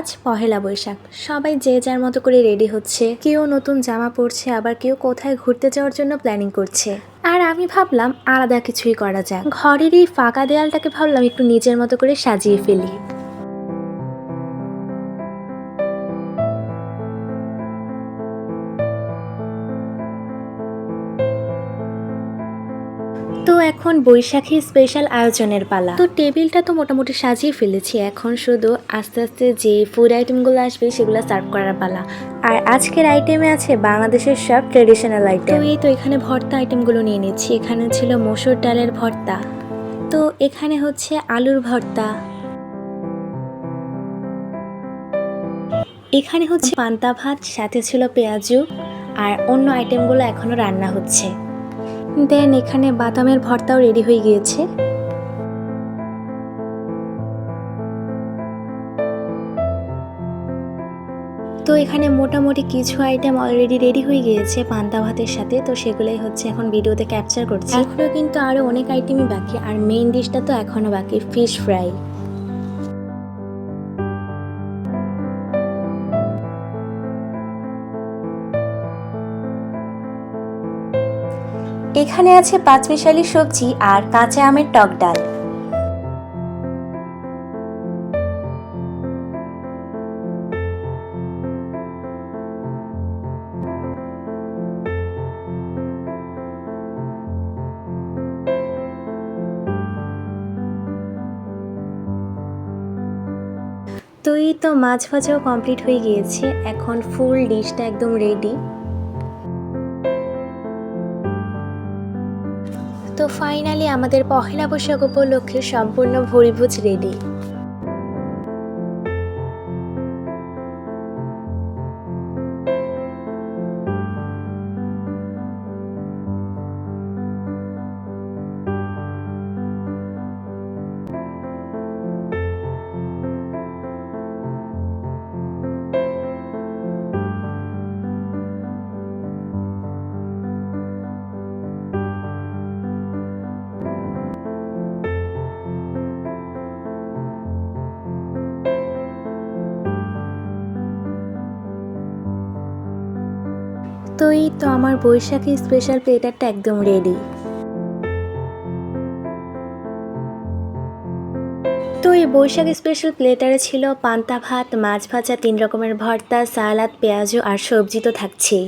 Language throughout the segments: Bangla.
আজ পহেলা বৈশাখ, সবাই যে যার মতো করে রেডি হচ্ছে। কেউ নতুন জামা পরছে, আবার কেউ কোথায় ঘুরতে যাওয়ার জন্য প্ল্যানিং করছে। আর আমি ভাবলাম আলাদা কিছুই করা যাক। ঘরের এই ফাঁকা দেয়ালটাকে ভাবলাম একটু নিজের মতো করে সাজিয়ে ফেলি। তো এখন বৈশাখী স্পেশাল আয়োজনের পালা। তো টেবিলটা তো মোটামুটি সাজিয়ে ফেলেছি, এখন শুধু আস্তে আস্তে যে ফুড আইটেমগুলো আসবে সেগুলো সার্ভ করার পালা। আর আজকের আইটেমে আছে বাংলাদেশের সব ট্রেডিশনাল আইটেম। তো এই তো এখানে ভর্তা আইটেমগুলো নিয়ে নিচ্ছি। এখানে ছিল মসুর ডালের ভর্তা, তো এখানে হচ্ছে আলুর ভর্তা, এখানে হচ্ছে পান্তা ভাত, সাথে ছিল পেঁয়াজু, আর অন্য আইটেমগুলো এখনো রান্না হচ্ছে। দেন এখানে বাদামের ভর্তাও রেডি হয়ে গিয়েছে। তো এখানে মোটামুটি কিছু আইটেম অলরেডি রেডি হয়ে গিয়েছে পান্তা ভাতের সাথে, তো সেগুলোই হচ্ছে এখন ভিডিওতে ক্যাপচার করছি। এখনো কিন্তু আরো অনেক আইটেমই বাকি, আর মেইন ডিশটা তো এখনো বাকি, ফিশ ফ্রাই। এখানে আছে পাঁচমিশালি সবজি আর কাঁচা আমের টক ডাল। তো এই তো মাছ ভাজাও কমপ্লিট হয়ে গিয়েছে, এখন ফুল ডিশটা একদম রেডি। তো ফাইনালি আমাদের পহেলা বৈশাখ উপলক্ষে সম্পূর্ণ ভুরিভোজ রেডি। তো এই তো আমার বৈশাখী স্পেশাল প্লেটারটা একদম রেডি। তো এই বৈশাখী স্পেশাল প্লেটারে ছিল পান্তা ভাত, মাছ ভাজা, 3 রকমের ভর্তা, সালাদ, পেঁয়াজু আর সবজি তো থাকছেই।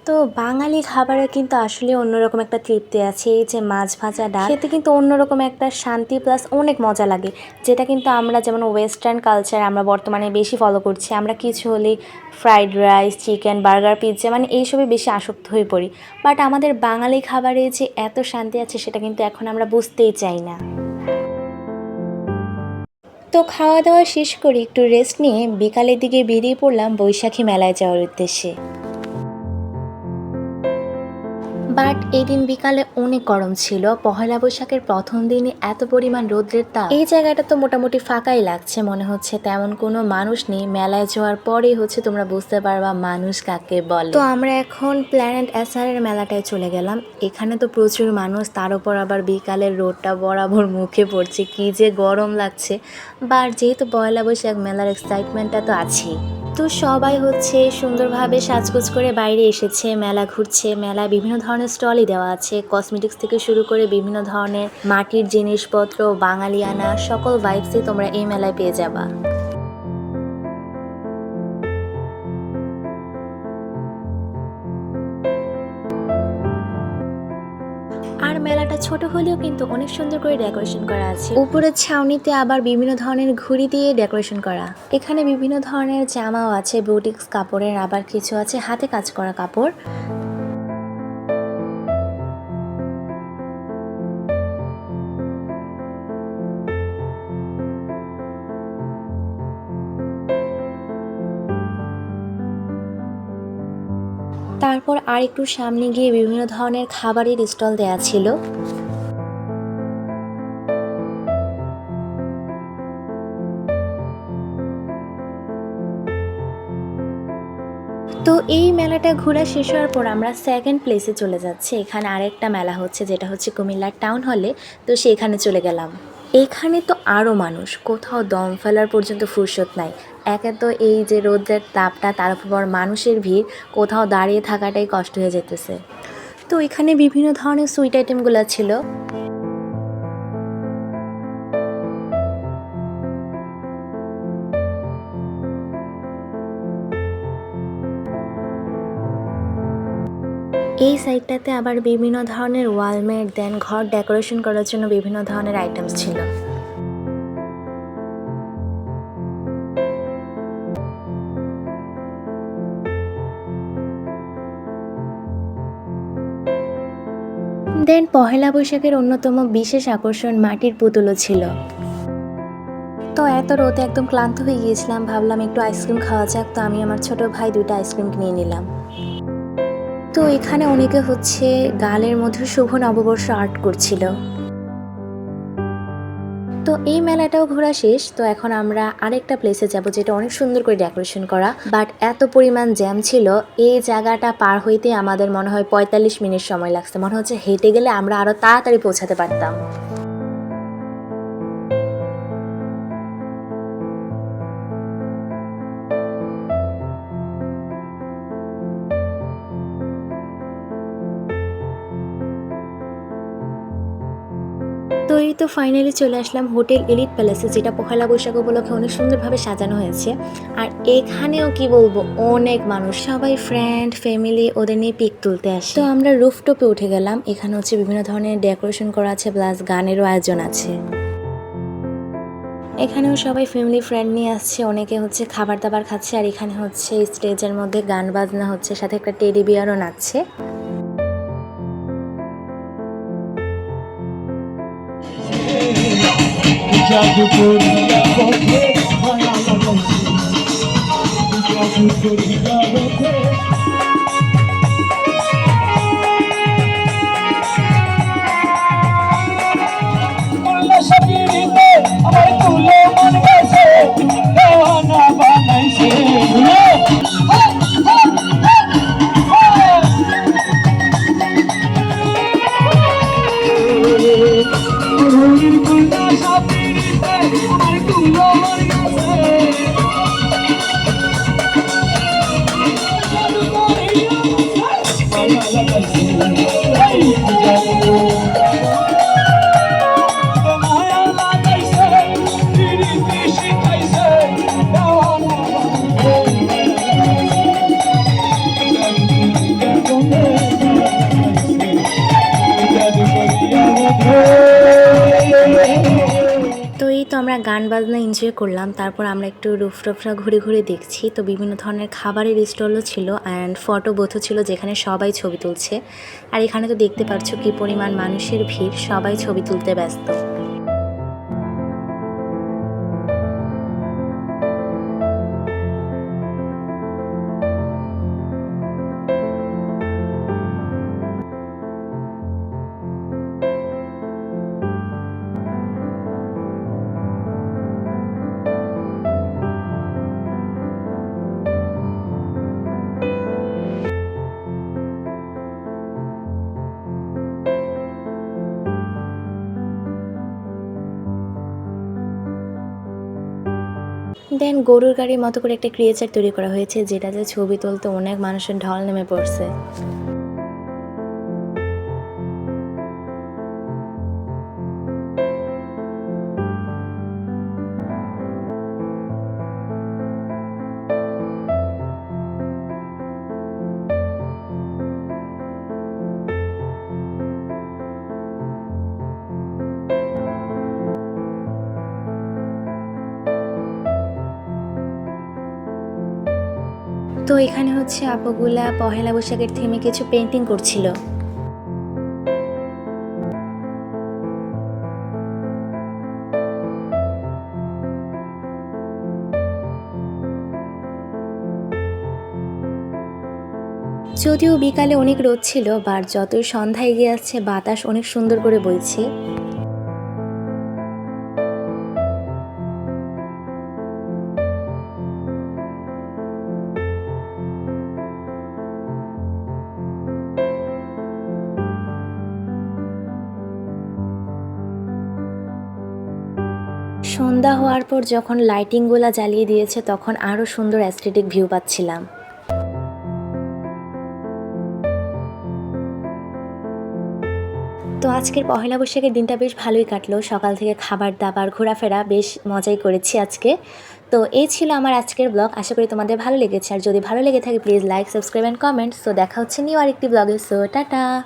তো বাঙালি খাবারে কিন্তু আসলে অন্যরকম একটা তৃপ্তি আছে। এই যে মাছ ভাজা, ডাল খেতে কিন্তু অন্যরকম একটা শান্তি প্লাস অনেক মজা লাগে, যেটা কিন্তু আমরা যেমন ওয়েস্টার্ন কালচার আমরা বর্তমানে বেশি ফলো করছি। আমরা কিছু হলেই fried rice, chicken, burger, pizza মানে এইসবে বেশি আসক্ত হয়ে পড়ি। বাট আমাদের বাঙালি খাবারে যে এত শান্তি আছে সেটা কিন্তু এখন আমরা বুঝতেই চাই না। তো খাওয়া দাওয়া শেষ করে একটু রেস্ট নিয়ে বিকালের দিকে বেরিয়ে পড়লাম বৈশাখী মেলায় যাওয়ার উদ্দেশ্যে। বাট এদিন বিকালে অনেক গরম ছিল। পহেলা বৈশাখের প্রথম দিনই এত পরিমাণ রৌদ্রের তাপ। এই জায়গাটা তো মোটামুটি ফাঁকাই লাগছে, মনে হচ্ছে তেমন কোনো মানুষ নেই। মেলায় যাওয়ার পরেই হচ্ছে তোমরা বুঝতে পারবা মানুষ কাকে বলে। তো আমরা এখন প্ল্যানেট এসআরের মেলাটায় চলে গেলাম। এখানে তো প্রচুর মানুষ, তার উপর আবার বিকালের রোদটা বরাবর মুখে পড়ছে, কি যে গরম লাগছে। বাট যেহেতু পয়লা বৈশাখ, মেলার এক্সাইটমেন্টটা তো আছেই। তো সবাই হচ্ছে সুন্দরভাবে সাজগোজ করে বাইরে এসেছে, মেলা ঘুরছে। মেলায় বিভিন্ন ধরনের স্টলই দেওয়া আছে, কসমেটিক্স থেকে শুরু করে বিভিন্ন ধরনের মাটির জিনিসপত্র, বাঙালিয়ানা সকল ভাইবসই তোমরা এই মেলায় পেয়ে যাবা। আর মেলাটা ছোট হলেও কিন্তু অনেক সুন্দর করে ডেকোরেশন করা আছে। উপরের ছাউনিতে আবার বিভিন্ন ধরনের ঘুড়ি দিয়ে ডেকোরেশন করা। এখানে বিভিন্ন ধরনের জামাও আছে বুটিক্স কাপড়ের, আবার কিছু আছে হাতে কাজ করা কাপড়। তারপর আর একটু সামনে গিয়ে বিভিন্ন ধরনের খাবারের স্টল দেয়া ছিল। তো তো এই মেলাটা ঘোরা শেষ হওয়ার পর আমরা সেকেন্ড প্লেসে চলে যাচ্ছি। এখানে আরেকটা মেলা হচ্ছে, যেটা হচ্ছে কুমিল্লার টাউন হলে। তো সেখানে চলে গেলাম। এখানে তো আরও মানুষ, কোথাও দম ফেলার পর্যন্ত ফুরসত নাই। একে তো এই যে রোদের তাপটা, তার উপর মানুষের ভিড়, কোথাও দাঁড়িয়ে থাকাটাই কষ্ট হয়ে যেতেছে। তো এখানে বিভিন্ন ধরনের সুইট আইটেমগুলো ছিল। এই সাইডটাতে আবার বিভিন্ন ধরনের ওয়ালমেট, দেন ঘর ডেকোরেশন করার জন্য বিভিন্ন ধরনের আইটেমস ছিল। দেন পহেলা বৈশাখের অন্যতম বিশেষ আকর্ষণ মাটির পুতুলও ছিল। তো এত রোদে একদম ক্লান্ত হয়ে গিয়েছিলাম, ভাবলাম একটু আইসক্রিম খাওয়া যাক। তো আমি আমার ছোট ভাই 2টা আইসক্রিম কিনে নিলাম। তো এখানে অনেকে হচ্ছে গালের মধ্যে শুভ নববর্ষ আর্ট করছিল। তো এই মেলাটাও ঘোরা শেষ। তো এখন আমরা আরেকটা প্লেসে যাব, যেটা অনেক সুন্দর করে ডেকোরেশন করা, বাট এত পরিমাণ জ্যাম ছিল, এই জায়গাটা পার হইতে আমাদের মনে হয় 45 মিনিট সময় লাগছে। মনে হচ্ছে হেঁটে গেলে আমরা আরো তাড়াতাড়ি পৌঁছাতে পারতাম। তো এই তো ফাইনালি চলে আসলাম হোটেল এলিট প্যালেসে, যেটা পহেলা বৈশাখ উপলক্ষে অনেক সুন্দরভাবে সাজানো হয়েছে। আর এখানেও কি বলবো, অনেক মানুষ, সবাই ফ্রেন্ড ফ্যামিলি ওদের নিয়ে পিক তুলতে আসে। তো আমরা রুফটপে উঠে গেলাম। এখানে হচ্ছে বিভিন্ন ধরনের ডেকোরেশন করা আছে, প্লাস গানেরও আয়োজন আছে। এখানেও সবাই ফ্যামিলি ফ্রেন্ড নিয়ে আসছে, অনেকে হচ্ছে খাবার দাবার খাচ্ছে। আর এখানে হচ্ছে স্টেজের মধ্যে গান বাজনা হচ্ছে, সাথে একটা টেডি বিয়ারও নাচছে। জাদু করিয়া বসে মায়া লাগাইছে জাদু করিয়া বসে তুলে সবিরিতে আমার তুলে মন গেছে দেওয়ানা বানাইছে তুলে সবিরিতে আমার তুলে মন গেছে জাদু করিয়া বসে মায়া লাগাইছে জাদু মায়া লাগাইছে প্রীতি শিখাইছে দেওয়ানা তো এই তো আমরা গান বাজনা এনজয় করলাম। তারপর আমরা একটু রুফটপটা ঘুরে ঘুরে দেখছি। তো বিভিন্ন ধরনের খাবারের স্টলও ছিল অ্যান্ড ফটো বুথও ছিল, যেখানে সবাই ছবি তুলছে। আর এখানে তো দেখতে পাচ্ছ কি পরিমাণ মানুষের ভিড়, সবাই ছবি তুলতে ব্যস্ত। দেন গরুর গাড়ির মতো করে একটা ক্রিয়েচার তৈরি করা হয়েছে, যেটাতে ছবি তুলতে অনেক মানুষের ঢল নেমে পড়ছে। তো এখানে হচ্ছে আপুগুলা পহেলা বৈশাখের থিমে কিছু পেন্টিং করছিল। যদিও বিকালে অনেক রোদ ছিল, বাট যতই সন্ধ্যা এগিয়ে আসছে বাতাস অনেক সুন্দর করে বইছে। সন্ধ্যা হওয়ার পর যখন লাইটিংগুলো জ্বালিয়ে দিয়েছে তখন আরও সুন্দর অ্যাস্থেটিক ভিউ পাচ্ছিলাম। তো আজকের পহেলা বৈশাখের দিনটা বেশ ভালোই কাটলো। সকাল থেকে খাবার দাবার ঘোরাফেরা বেশ মজাই করেছি আজকে। তো এই ছিল আমার আজকের ব্লগ। আশা করি তোমাদের ভালো লেগেছে। আর যদি ভালো লেগে থাকে please like, subscribe and comment. So দেখা হচ্ছে নিউ আরেকটি ব্লগে। So tata.